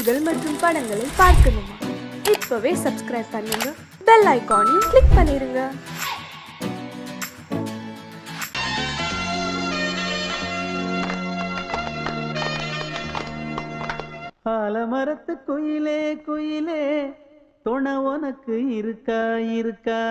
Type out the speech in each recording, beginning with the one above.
பாடல்கள் மற்றும் படங்களை பார்க்கணுமா? இப்பவே சப்ஸ்கிரைப் பண்ணுங்க, பெல் ஐகானையும் கிளிக் பண்ணிருங்க. ஆலமரத்து குயிலே குயிலே துணை உனக்கு இருக்கா இருக்கா?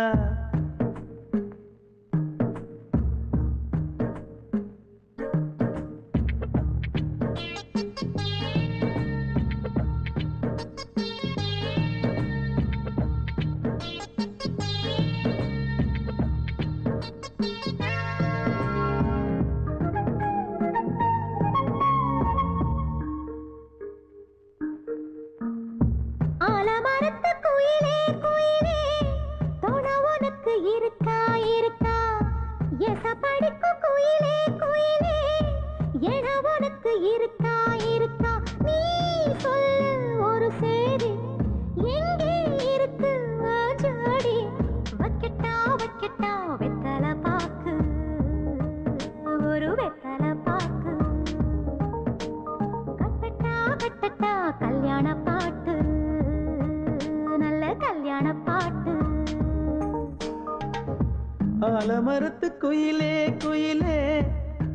ஆலமரத்து குயிலே குயிலே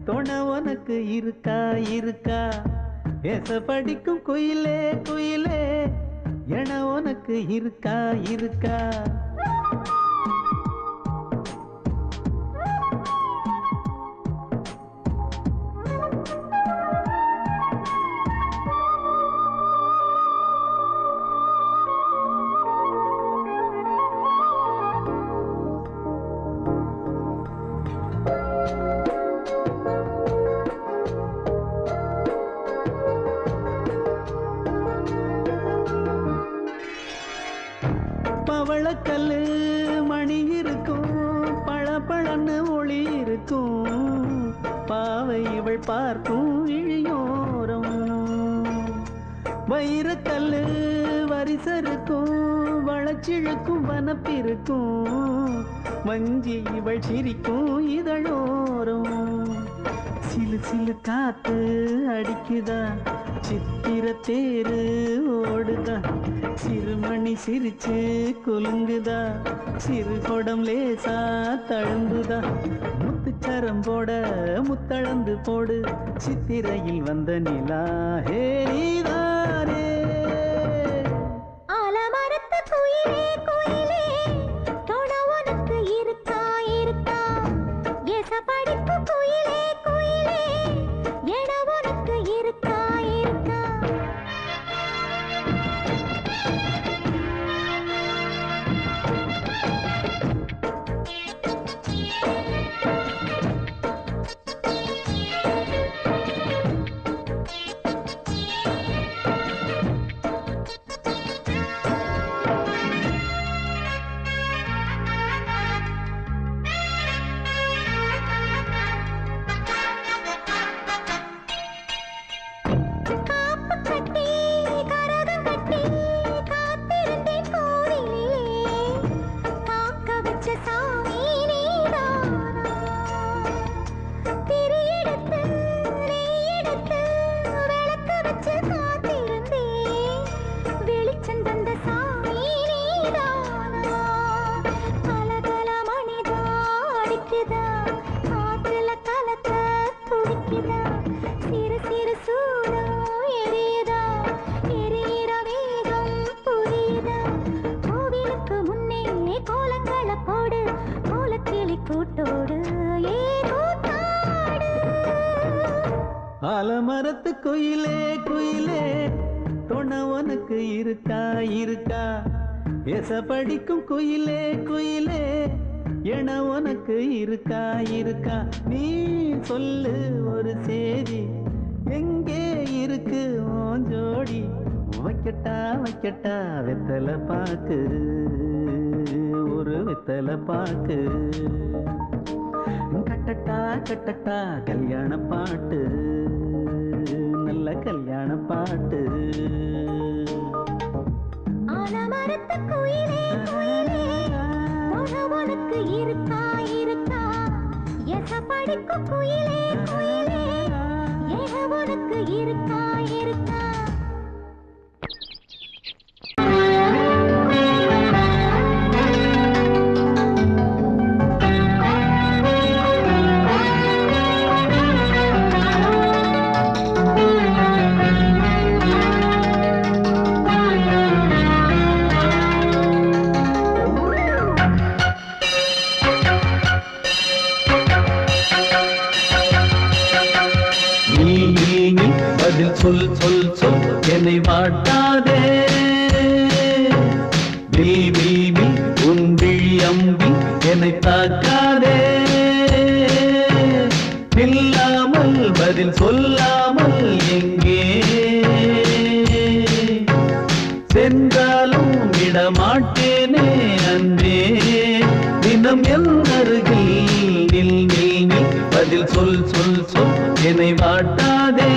துணை உனக்கு இருக்கா இருக்கா? ஏச படிக்கும் குயிலே குயிலே என உனக்கு இருக்கா இருக்கா? பவளக்கல்லு மணி இருக்கும், பழப்பழன்னு ஒளி இருக்கும், பாவை இவள் பார்க்கும் இழியோரம். வைரக்கல்லு வரிசருக்கும், வளச்சிழுக்கும் வனப்பிருக்கும், வஞ்சி இவள் சிரிக்கும் இதழோரம். சிலு சிலு காத்து அடிக்குதா, சித்திர தேரு ஓடுதா, சிறுமணி சிரிச்சு குலுங்குதா, சிறு கொடம் லேசா தழும்புதா, முத்துச்சரம் போட முத்தளந்து போடு, சித்திரையில் வந்த நிலா ஹே நீதானே. ஆலமரத்து குயிலே குயிலே துணை உனக்கு இருக்கா இருக்கா? ஏச படிக்கும் குயிலே குயிலே என உனக்கு இருக்கா இருக்கா? ஆலமரத்து குயிலே குயிலே துணை உனக்கு இருக்கா இருக்கா? ஏச படிக்கும் குயிலே குயிலே என உனக்கு இருக்கா இருக்கா? நீ சொல்லு ஒரு சேதி, எங்கே இருக்கு உன் ஜோடி? வைக்கட்டா வைக்கட்டா வெத்தலை பாக்கு, ஒரு வெத்தலை பாக்கு, கட்டட்டா கட்டட்டா கல்யாண பாட்டு, நல்ல கல்யாண பாட்டு. ஆலமரத்து குயிலே குயிலே துணை உனக்கு இருக்கா இருக்கா? ஏச படிக்கும் குயிலே குயிலே என உனக்கு இருக்கா இருக்கா? என்னை வாட்டாதே வில் வில் வில் உன் விழி அம்பி என்னை தாக்காதே இல்லாமல் பதில் சொல்லாமல் எங்கே சென்றாலும் விடமாட்டேனே அன்பே தினம் என் அருகில் நில் நில் நில் பதில் சொல் சொல் சொல் என்னை வாட்டாதே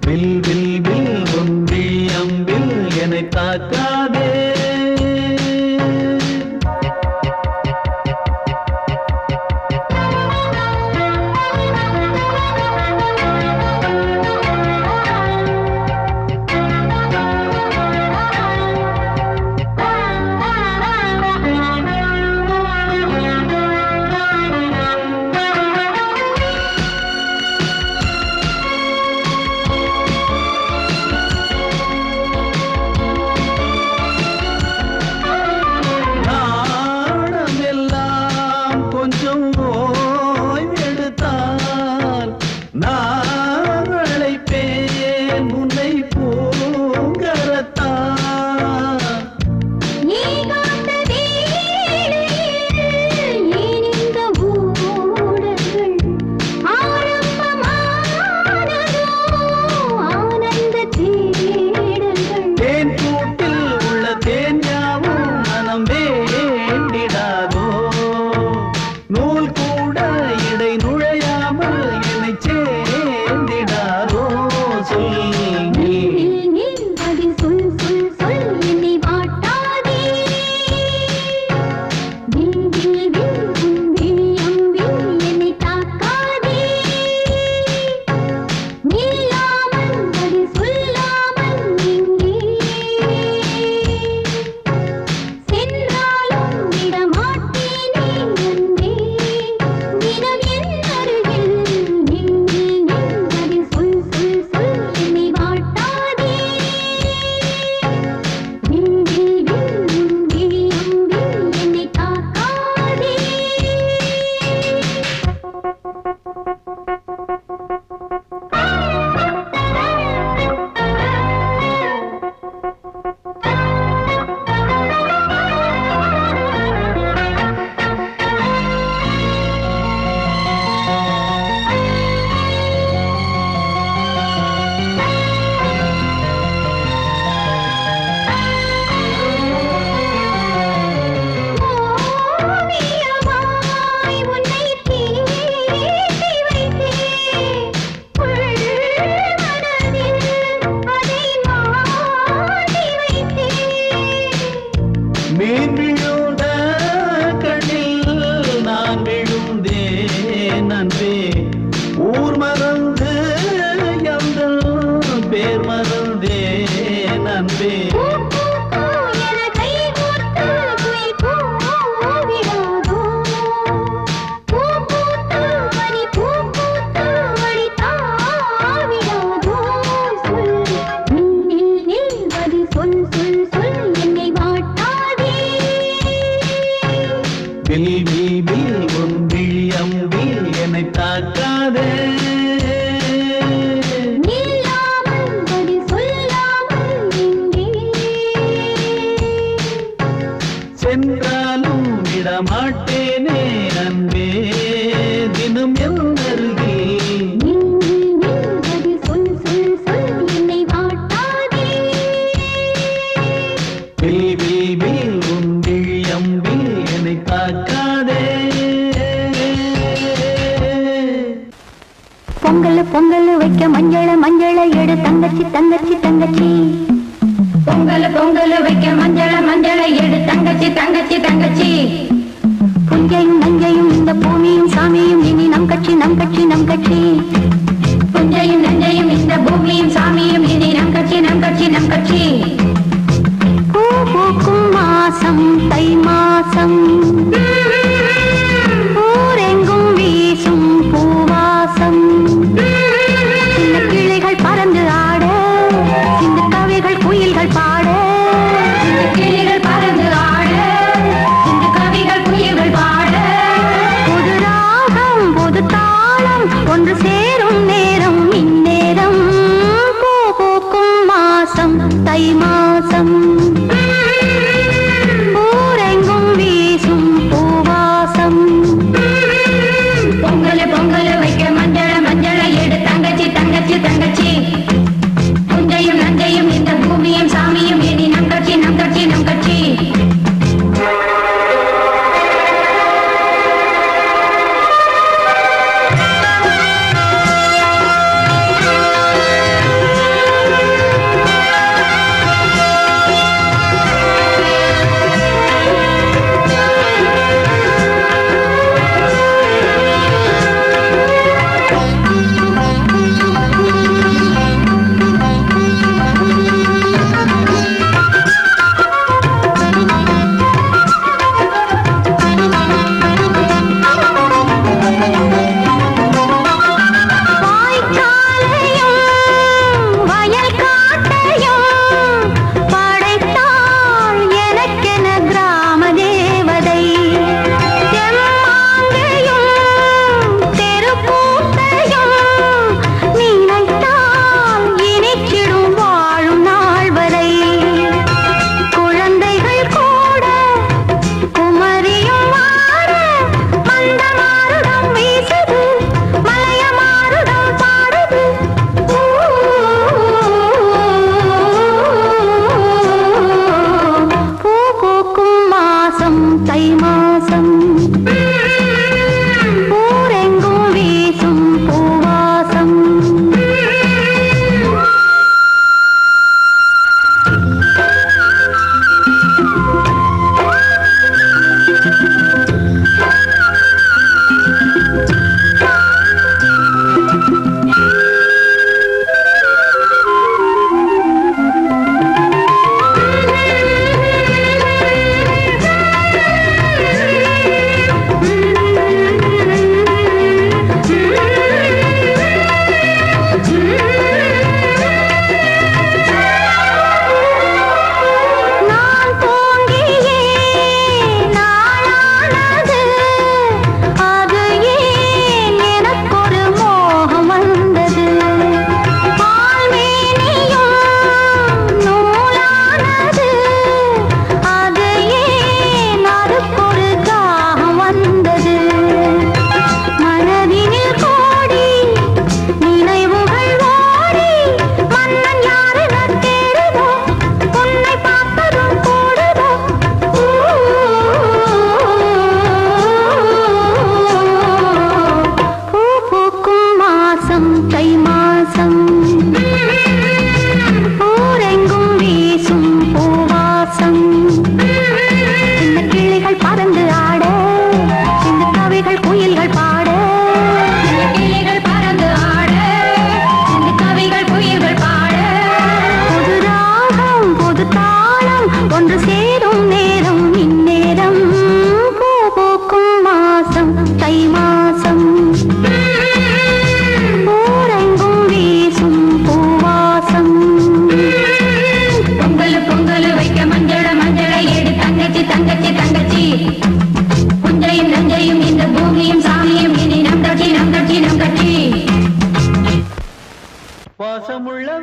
வில் வில் வில் உன் விழி அம்பில் என்னை தாக்காதே சென்றாலும் விடமாட்டேனே அன்பே தினம் என் அருகில் சொல் சொல் சொல் என்னை வாட்டாதே வில் வில் வில் உன் விழி அம்பில் என்னை தாக்காதே பொங்கல் பொங்கல் வைக்க மஞ்சள மஞ்சள எடு தங்கச்சி தங்கச்சி தங்கச்சி பொங்கல் பொங்கல் வைக்க மஞ்சள மஞ்சள எடு தங்கச்சி தங்கச்சி தங்கச்சி புஞ்சையும் நஞ்சையும் இந்த பூமியும் சாமியும் இனி நம் கட்சி நம் கட்சி நம் கட்சி புஞ்சையும் நஞ்சையும் இந்த பூமியும் சாமியும் இனி நம் கட்சி நம் கட்சி நம் கட்சி பூ பூக்கும் மாசம் தை மாசம் ஊரெங்கும் வீசும் பூவாசம் சின்ன கிளைகள் பறந்து ஆட சின்ன கவிகள் குயில்கள் பாட கிளிகள் பறந்து ஆட இந்த கவிகள் குயில்கள் பாட புது ராகம் புது தாளம் ஒன்று சேரும் நேரம் இந்நேரம்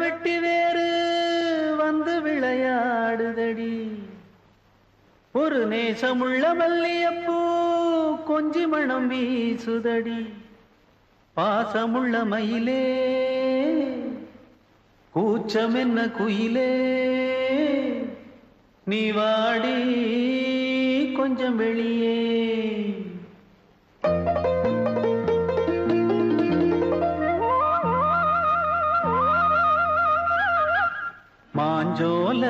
வெட்டி வேறு வந்து விளையாடுதடி ஒரு நேசமுள்ள மல்லியப்பூ கொஞ்சி மணம் வீசுதடி பாசமுள்ள மயிலே கூச்சம் என்ன குயிலே நீ வாடி கொஞ்சம் வெளியே மாஞ்சோல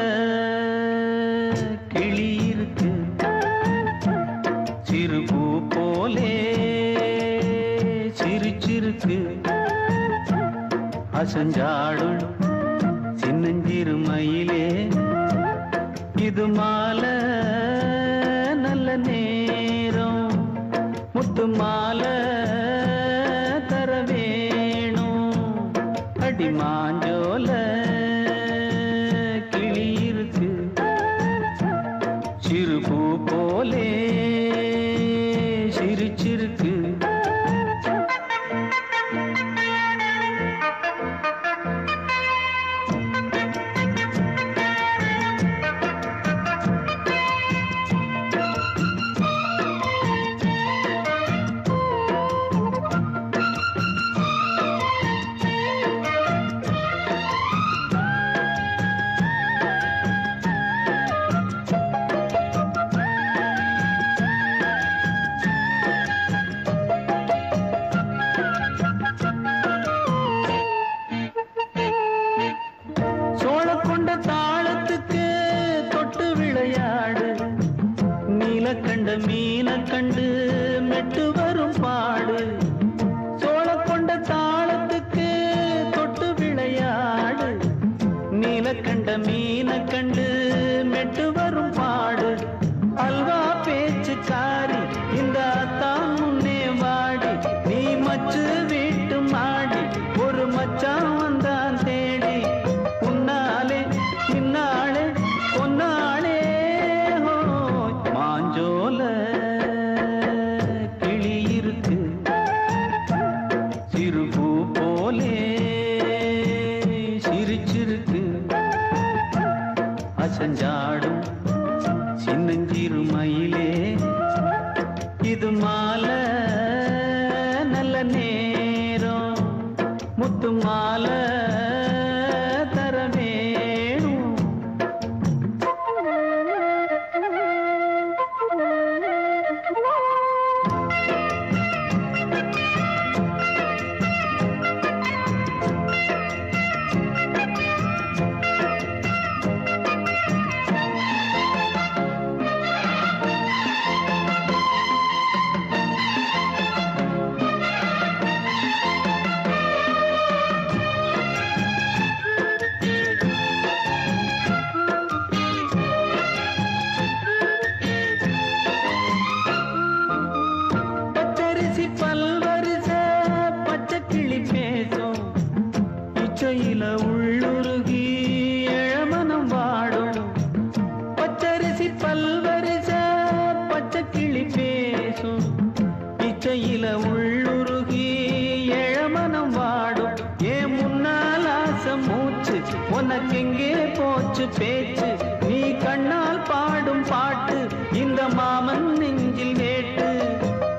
கிளி இருக்கு சிறுபூ போலே சிரிச்சிருக்கு அசஞ்சாடும் சின்னஞ்சிறு மயிலே இது மாலை நல்ல நேரம் முத்து மாலை தர வேணும் அடி மாஞ்சோல கிளி இருக்கு சிறுபூ போலே சிரிச்சிருக்கு சோழக்கொண்ட தாளத்துக்கு தொட்டு விளையாடு நீலக்கண்ட மீன கண்டு மெட்டு வரும் பாடு சோழக்கொண்ட தாளத்துக்கு தொட்டு விளையாடு நீலக்கண்ட மீன கண்டு மெட்டு வரும் பாடு அல்வா பேச்சுக்காரி இந்த தான் முன்னே வாடி நீ மச்சு வீட்டு மாடி ஒரு மச்சான் வந்தான் தேடி உன்னாலே பின்னாலே பொன்னாலே மாஞ்சோல கிளி இருக்கு சிறுபூ போலே சிரிச்சிருக்கு அசஞ்சாடும் சின்னஞ்சிறு மயிலே இது மாலை நல்ல நேரம் முத்து மாலை தர வேணும் பச்சரிசி பல்வரிச பச்சை கிளி பேசும் இச்சையில உள்ளுருகி இளமனம் வாடும் பச்சரிசி பல்வரிச பச்சை கிளி பேசும் இச்சையில உள்ளுருகி இளமனம் வாடும் ஏன் முன்னால் ஆசை மூச்சு உனக்கெங்கே போச்சு பேச்சு நீ கண்ணால் பாடும் பாட்டு இந்த மாமன் நெஞ்சில் வேட்டு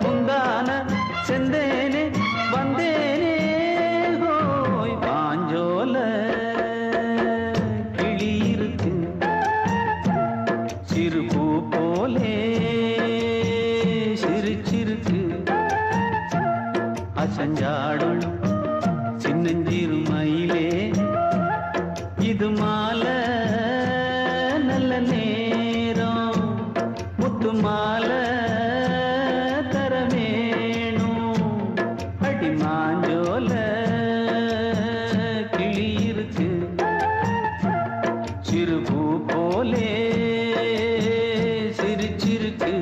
முந்தான செந்தேனே வந்தேனே ஹோய் பாஞ்சோல கிளி இருக்கு சிறுபூ போலே சிரிச்சிருக்கு அசஞ்சாடும் சின்னஞ்சிறு மயிலே இது மாலை நல்ல நேரம் முத்து மாலை தர வேணும் அடி மாஞ்சோல கிளி இருக்கு சிறுபூ போலே சிரிச்சிருக்கு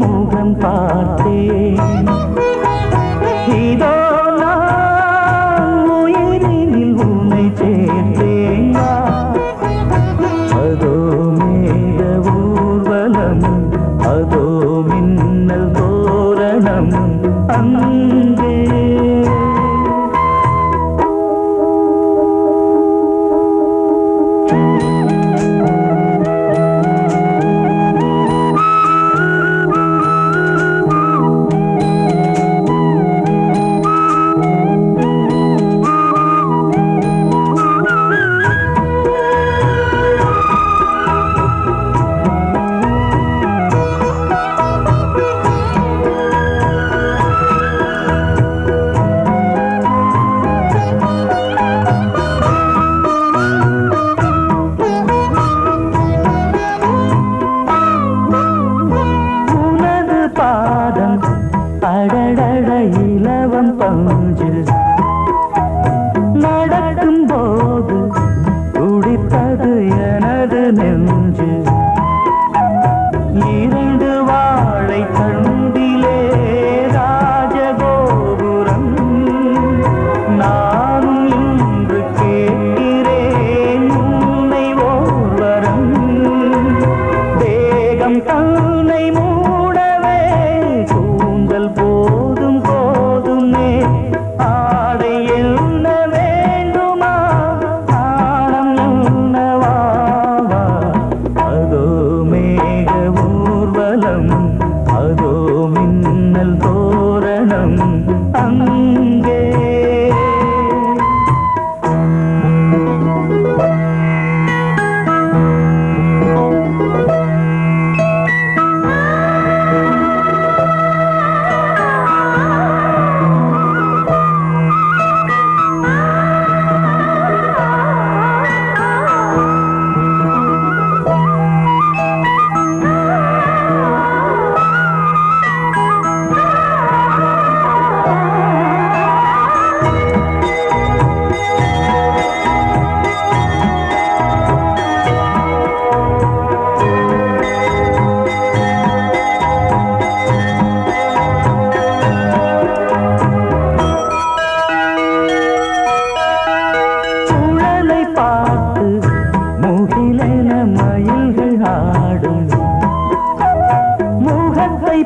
முகம் பார்த்தேன். இதோ நான் உயிரினில் உன்னை சேர்த்தேன். அதோ மேக ஊர்வலம், அதோ மின்னல் தோரணம் அங்கே. அடடட இலவம் பஞ்சு நடக்கும் போது துடித்தது எனது நெஞ்சு. இரண்டு வாழை தண்டிலே ராஜகோபுரம். நானும் இன்று கேட்கிறேன் உன்னை ஓர்வரம். தேகம் தன்னை மூடவே கூந்தல் போதும் போதுமே. ஆடை என்ன வேண்டுமா, ஆணம் என்னவாவா. அதோ மேக ஊர்வலம், அதோ மின்னல் தோரணம் அங்கே.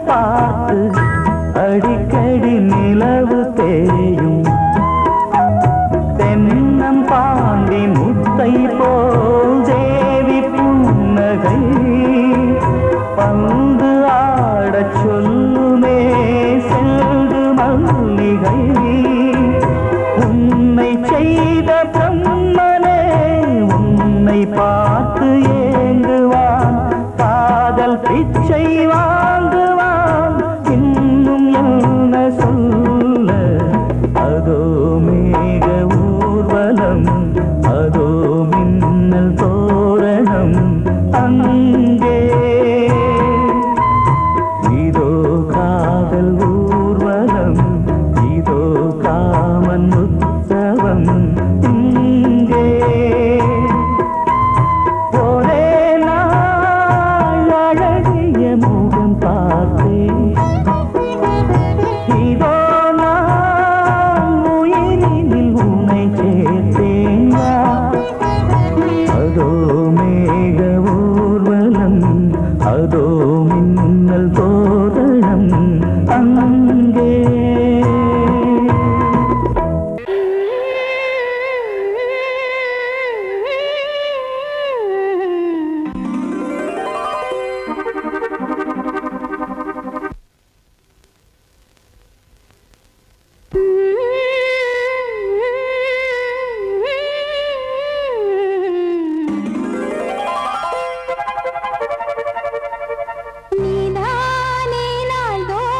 பார்த்து அடிக்கடி நிலவு தேயும். தென்னம் பாண்டி முத்தை போல் தேவி புன்னகை. பந்து ஆடச் சொல்லுமே செல்து மல்லிகை. உன்னை செய்த பிரம்மனே உன்னை பார்த்து ஏங்குவான். காதல் பிச்சை வாங்குவான். இன்னும் என்ன சொல்ல. அதோ மேக ஊர்வலம், அதோ மின்னல் தோரணம் அங்கே. இதோ காதல் ஊர்வலம், இதோ காமன் உற்சவம் இங்கே. ஒரே நாள் அழகிய முகம் பார்த்தேன். இதோ நான் உயிரினில் உன்னை சேர்த்தேன். அதோ மேக ஊர்வலம், அதோ மின்னல் தோரணம் அங்கே. நீதானே நாள்தோறும்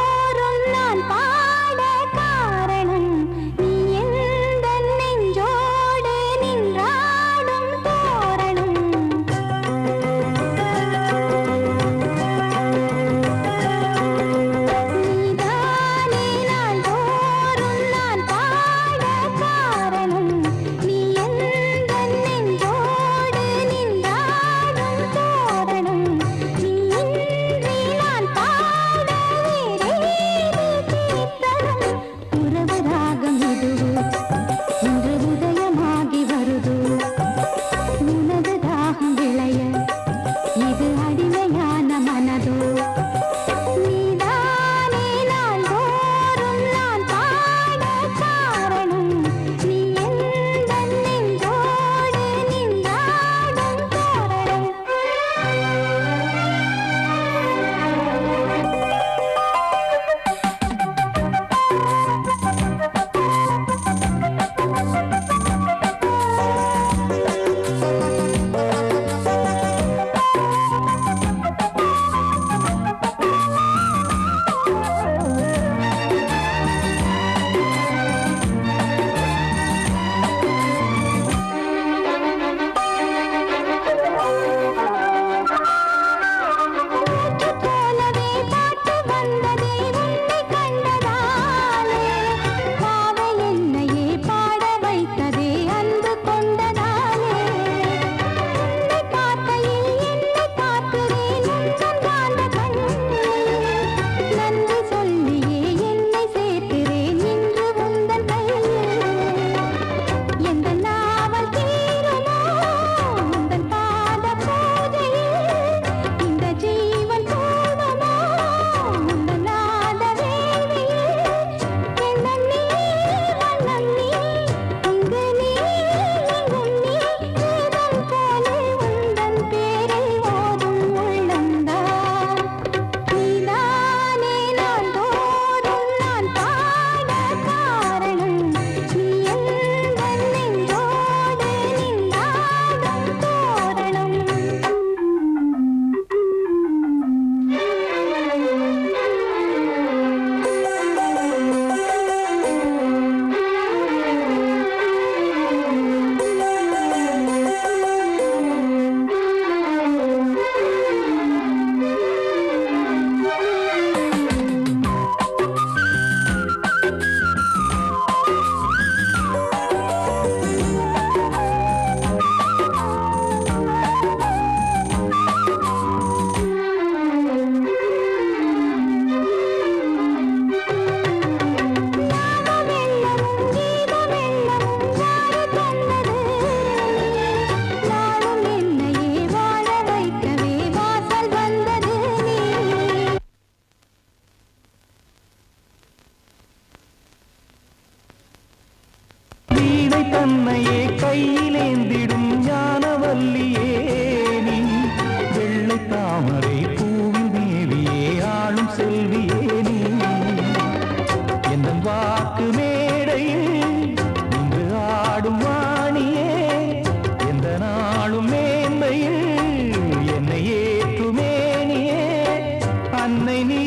அன்னை நீ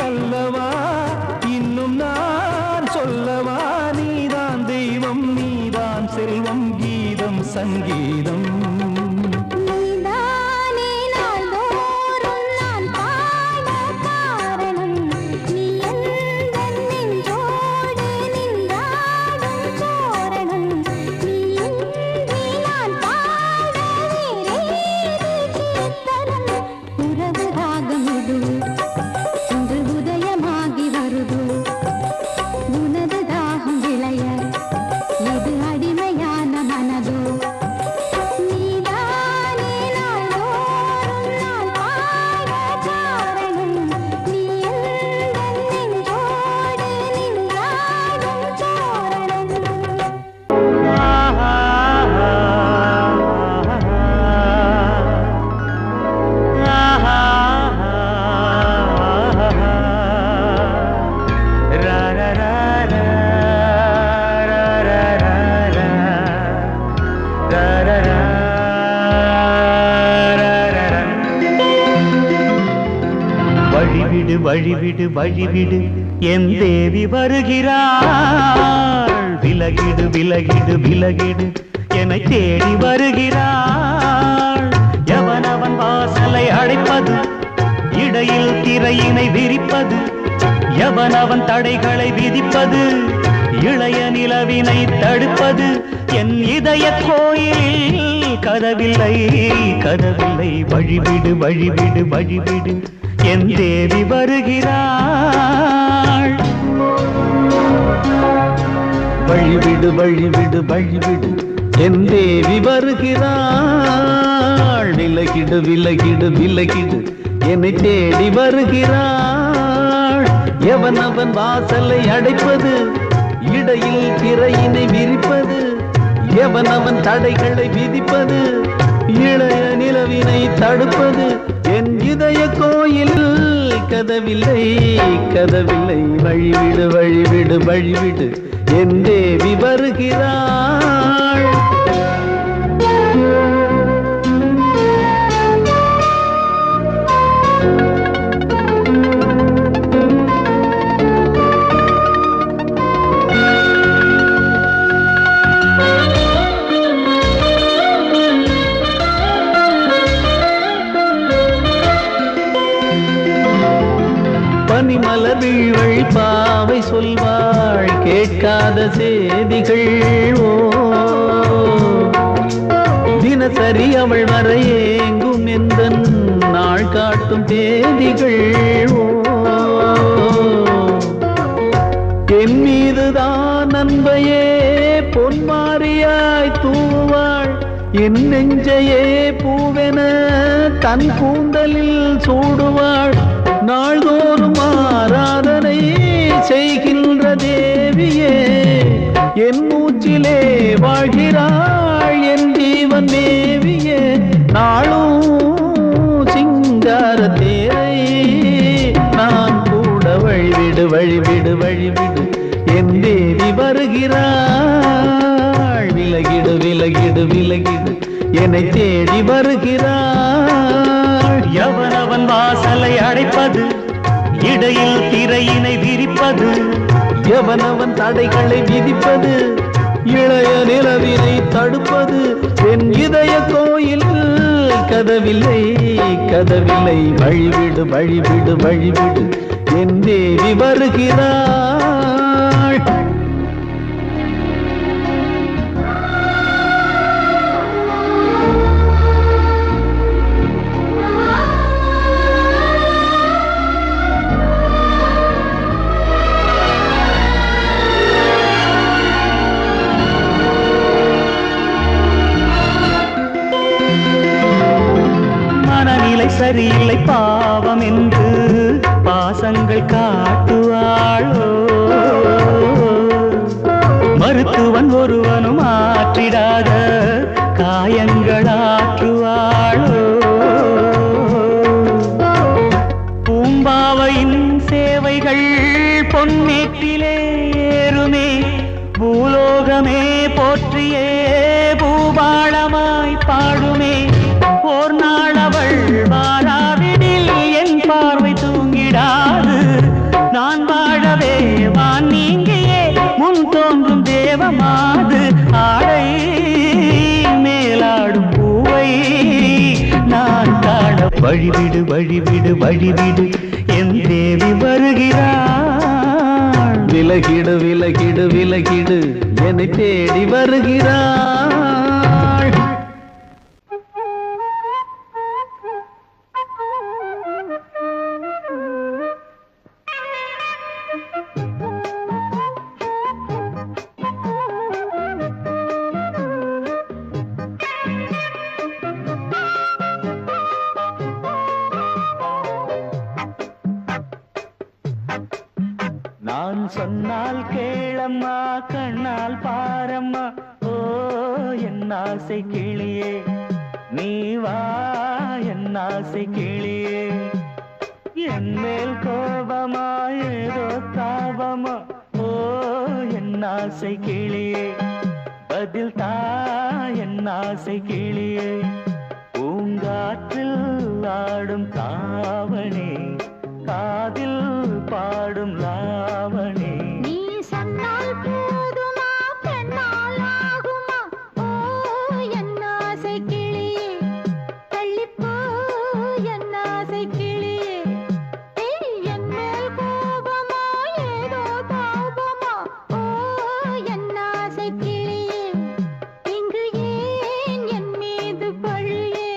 அல்லவா, இன்னும் நான் சொல்லவா, நீதான் தெய்வம் நீதான் செல்வம் கீதம் சங்கீதம். வழிவிடு வழிவிடு வழிவிடு என் தேவி வருகிறாள். விலகிடு விலகிடு விலகிடு என்னை தேடி வருகிறாள். எவனவன் வாசலை அடைப்பது, இடையில் திரையினை விரிப்பது, எவனவன் தடைகளை விதிப்பது, இளைய நிலவினை தடுப்பது, என் இதய கோயிலில் கதவில்லை கதவில்லை. வழிவிடு வழிவிடு வழிவிடு என் தேவி வருகிறாள். வழிவிடு வழிவிடு வழிவிடு என் தேவி வருகிறாள். விலகிடு விலகிடு விலகிடு என்னை தேடி வருகிறாள். எவனவன் வாசலை அடைப்பது, இடையில் திரையினை விரிப்பது, எவனவன் தடைகளை விதிப்பது, இளைய நிலவினை தடுப்பது, என் இதய கோயில் கதவில்லை கதவில்லை. வழிவிடு வழிவிடு வழிவிடு என் தேவி வருகிறாள். பனிமலர் வீழ்வழி பாவை சொல்வாள் கேட்காத செய்திகள். ஓ தினசரி அவள் வர ஏங்கும் எந்த நாள் காட்டும் தேதிகள். ஓ என் மீதுதான் அன்பையே பொன்மாரியாய் தூவாள். என் நெஞ்சையே பூவென தன் கூந்தலில் சூடுவாள். நாள்தோறும் ஆராதனை செய்கின்ற தேவியே, என் மூச்சிலே வாழ்கிறாள் என் ஜீவன் தேவியே. நாளும் சிங்கார தேரை நான் கூட வழிவிடு வழிவிடு வழிவிடு என் தேவி வருகிறாள். விலகிடு விலகிடு விலகிடு என்னை தேடி வருகிறாள். எவனவன் வாசலை அடைப்பது, இடையில் திரையினை விரிப்பது, எவனவன் தடைகளை விதிப்பது, இளைய நிலவினை தடுப்பது, என் இதய கோயில் கதவில்லை கதவில்லை. வழிவிடு வழிவிடு வழிவிடு என் தேவி வருகிறாள். சரியில்லை பாவம் என்று பாசங்கள் காட்டுவாளோ. மருத்துவன் ஒருவனும் ஆற்றிடாத காயங்களாற்றுவாளோ. பூம்பாவையின் சேவைகள் பொன்னேட்டிலே ஏறுமே, பூலோகமே போற்றியே பூபாளமாய் பாடுமே. ஓர் நாள் அவள் வாராவிடில் என் பார்வை தூ வழிவிடு வழிவிடு வழிவிடு என் தேவி வருகிறாள். விலகிடு விலகிடு விலகிடு என்னை தேடி வருகிறாள். நான் சொன்னால் கேளம்மா கண்ணால் பாரம்மா ஓ என் ஆசை கிளியே நீ வா என் ஆசை கிளியே என் மேல் கோபமா ஏதோ தாபமா ஓ என் ஆசை கிளியே பதில் தா என் ஆசை கிளியே பூங்காற்றில் ஆடும் தாவணி காதில் பாடும் லாவணி நீ சொன்னால் போதுமா பெண்ணால் ஆகுமா ஓ என் ஆசை கிளியே தள்ளிப்போ என் ஆசை கிளியே என் மேல் கோபமா ஏதோ தாபமா ஓ என் ஆசை கிளியே இங்கு ஏன் என் மீது பழியே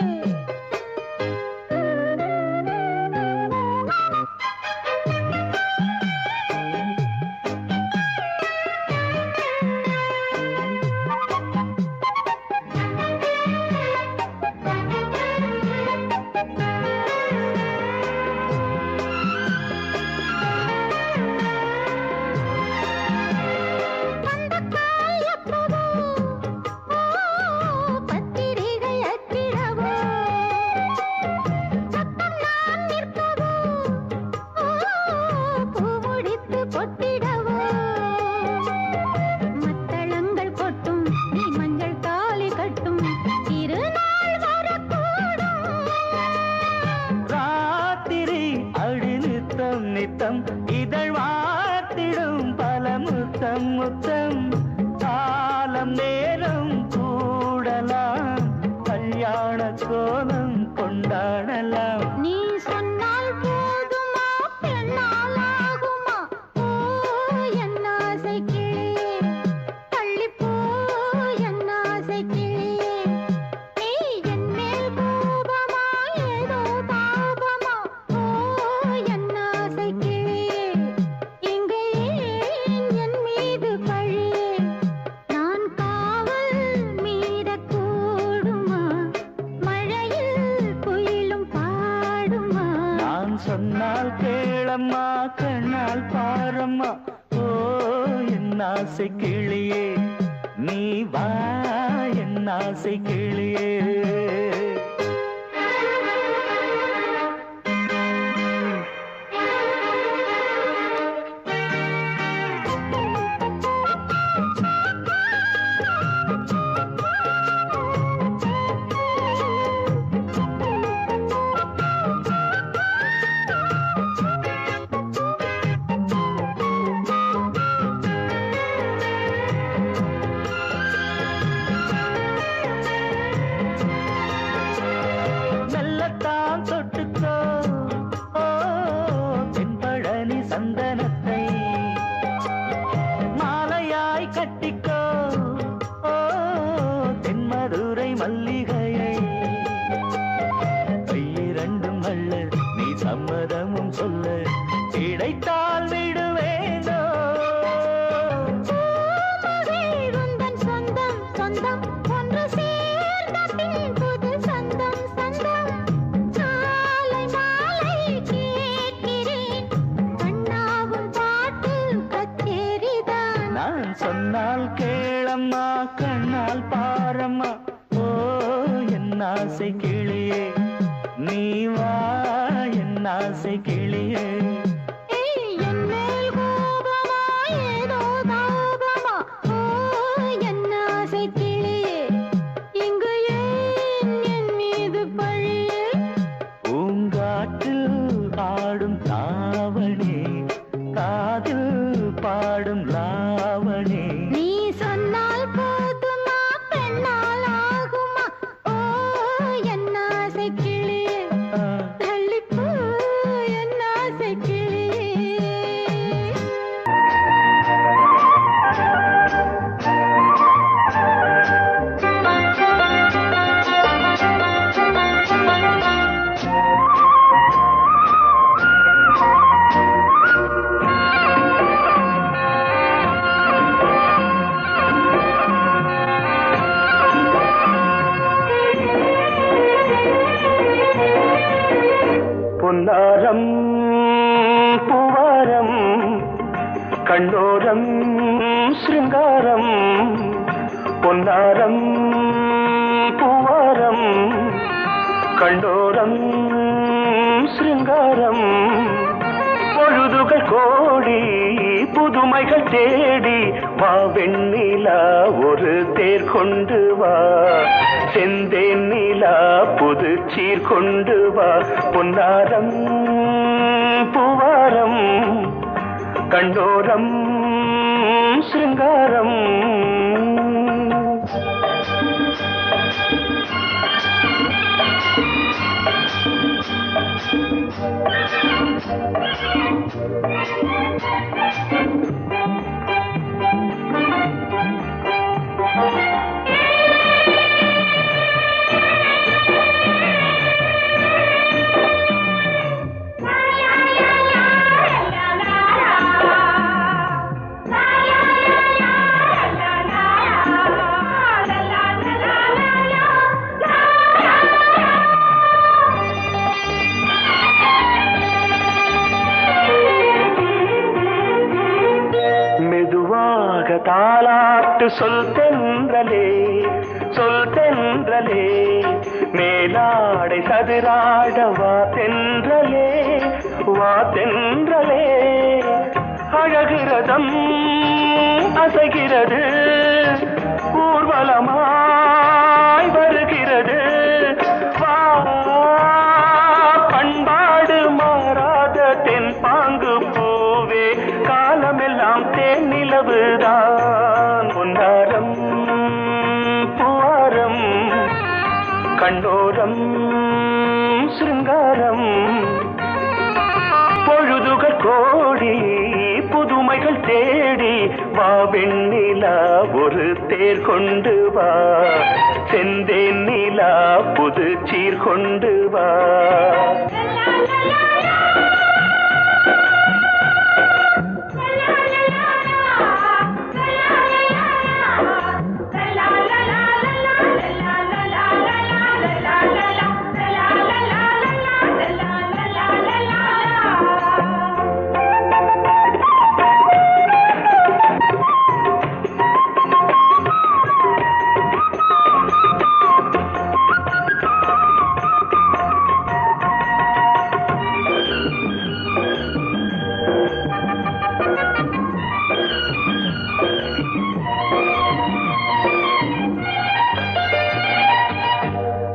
நித்தம் இதழ் வாத்திடும் பல முத்தம் முத்தம் காலம் நேரம் கூடலாம் கல்யாண கோலம் கொண்டாடலாம் நீ சொன்னால் போதுமா பெண்ணால் ஆகுமா ஓ என் ஆசை கிளியே தள்ளிப்போ என் ஆசை கிளியே நீ என் மேல் கோபமா ஏதோ தாபமா ஓ என் ஆசை கிளியே இங்கே ஏன் என் மீது பழியே நான் காவல் மீறக்கூடுமா மழையில் குயிலும் பாடுமா நான் சொன்னால் கேளம்மா கண்ணால் பாரம்மா ஓ என் ஆசை கிளியே நீ வா என் ஆசை கிளியே மெல்லத்தான் தொட்டுக்கோ ஓ தென்பழனி சந்தனத்தை மாலையாய் கட்டிக்கோ ஓ தென்மதுரை மல்லிகையை கையிரண்டும் அள்ள நீ சம்மதமும் சொல்ல கிடைத்தால் விடுவேனோ உந்தன் சொந்தம் சொந்தம் ஒன்று சேர்ந்த பின் புது சொந்தம் சொந்தம் மாலை மாலை கேட்கிறேன் கண்ணாவும் பாட்டு கச்சேரிதான் நான் சொன்னால் கேளம்மா கண்ணால் பாரம்மா ஓ என் ஆசை கிளியே நீ வா என் ஆசை கிளியே என் மேல் கோபமா ஏதோ தாபமா ஓ என் ஆசை கிளியே இங்கு ஏன் என் மீது பழியே பூங்காற்றில் ஆடும் தாவணி காதில் பாடும் லாவணி நீ சொன்னால் போதுமா பெண்ணால் ஆகுமா ஓ என் ஆசை கிளியே பூவாரம் கண்ணோரம் சிருங்காரம் பொன்னாரம் பூவாரம் கண்டோரம் சிருங்காரம் பொழுதுகள் கோடி புதுமைகள் தேடி வா வெண்ணிலா ஒரு தேர் கொண்டு வா செந்தேன் நிலா புது சீர் கொண்டு வா பொன்னாரம் பூவாரம் கண்டோரம் சிருங்காரம் தாலாட்டு சொல் தென்றலே மேலாடை சதுராட வா தென்றலே அழகிறதம் அசைகிறது ஊர்வலமாய் வருகிறது வா பண்பாடு மாறாத தென் பாங்கு பூவே காலமெல்லாம் தேன் நிலவுதான் பொன்னாரம் பூவாரம் கண்டோரம் சிருங்காரம் பொழுதுகள் கோடி புதுமைகள் தேடி வா வெண்ணிலா ஒரு தேர் கொண்டு வா செந்தேன் நிலா புது சீர் கொண்டு வா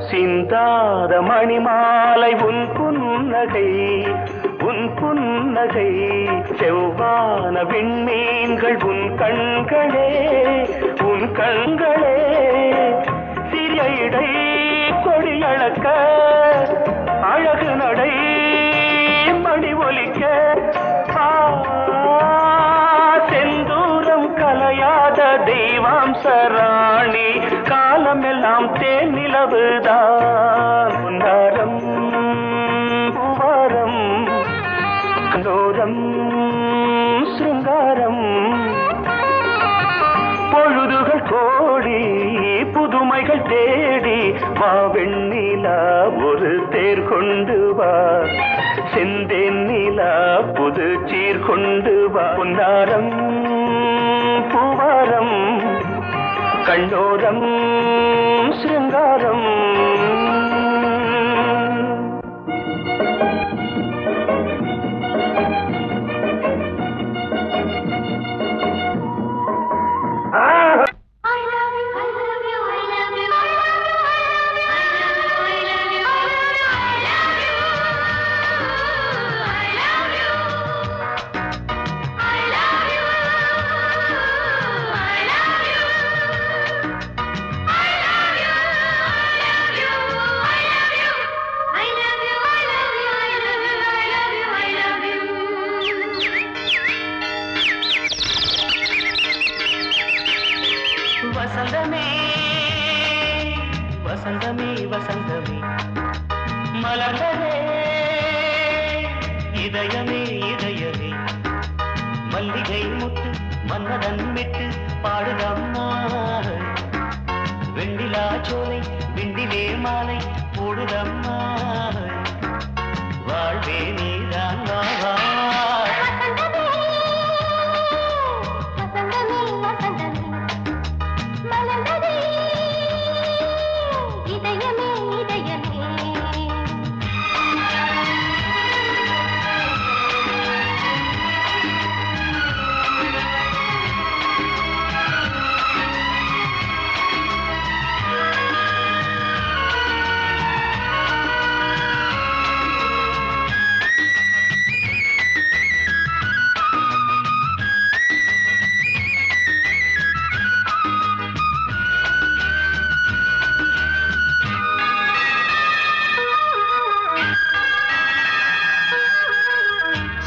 சிந்தாத மணிமாலை உன் புன்னகை செவ்வான விண்மீன்கள் உன் கண்களே சிறிய இடை கொடியளக்க அழகு நடை மணி ஒலிக்க செந்தூரம் கலையாத தெய்வாம்சராணி காலமெல்லாம் தேன் நிலவுதான் பொன்னாரம் பூவாரம் கண்டோரம் சிருங்காரம் பொழுதுகள் கோடி புதுமைகள் தேடி வா வெண்ணிலா ஒரு தேர் கொண்டு வா செந்தேன் நிலா புது சீர் கொண்டு வா பொன்னாரம் பூவாரம் கண்டோரம் சிருங்காரம் வசந்தமே மலர்ந்ததே இதயமே மல்லிகை முத்து மன்னதன் மெட்டு பாடுதம்மா வெண்ணிலா சோலை விண்டிலே மாலை போடுதம்மா வாழ்வே நீதான்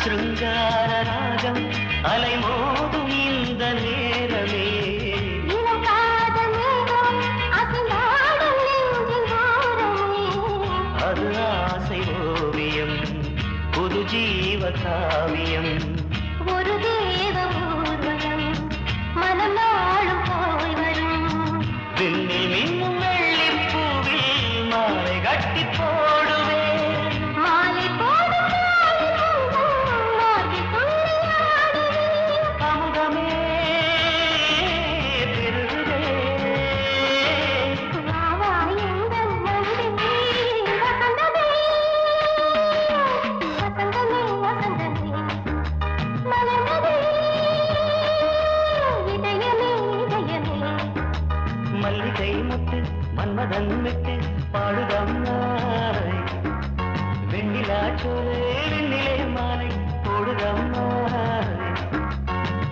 சிருங்கார ராகம் அலைமோதும் இந்த நேரமே அது ஆசை ஓவியம் புது ஜீவ காவியம் ஒரு தேவ ஊர்வலம் மனம் நாளும் போய் வரும் விண்ணில் மின்னும் வெள்ளி பூவில் மாலை கட்டி போடுவேன் மாலை போடும் அமுதமே பெருகுதே மல்லிகை முட்டு மன்மதன் விட்டு பாடுதம்மாய் வெண்ணிலா சோலை வெண்ணிலே மாலை போடுதம்மாய்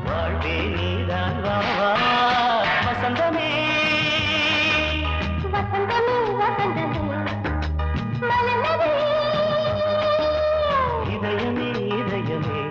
வாழ்வே நீதான் வா வா வசந்தமே வசந்தமே வசந்தமே மலர்ந்ததே இதயமே இதயமே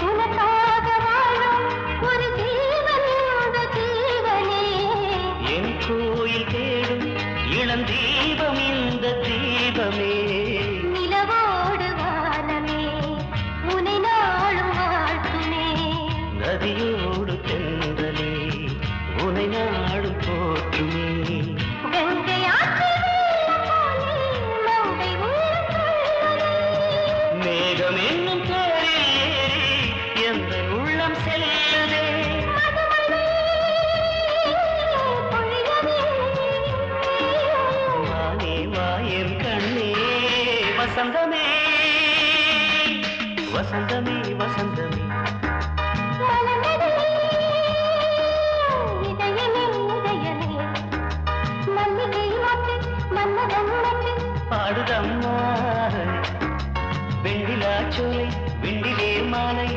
உனக்காக வாழும் ஒரு ஜீவன் இந்த ஜீவனே என் கோயில் தேடும் இளம் தீபம் இந்த தீபமே நிலவோடு வானமே உனை நாளும் வாழ்த்துமே நதியோடு தென்றலே உனை நாடும் போற்றுமே கங்கை ஆற்றில் போலே மங்கை உள்ளம் மேகம் என்னும் தேரில் ஏறி எந்த உள்ளம் செல்லுதே வானே வாயன் கண்ணே வசந்தமே வசந்தமே வசந்தமே பாடுதம்மா வெண்ணிலா சோலை வெண்ணிலே மாலை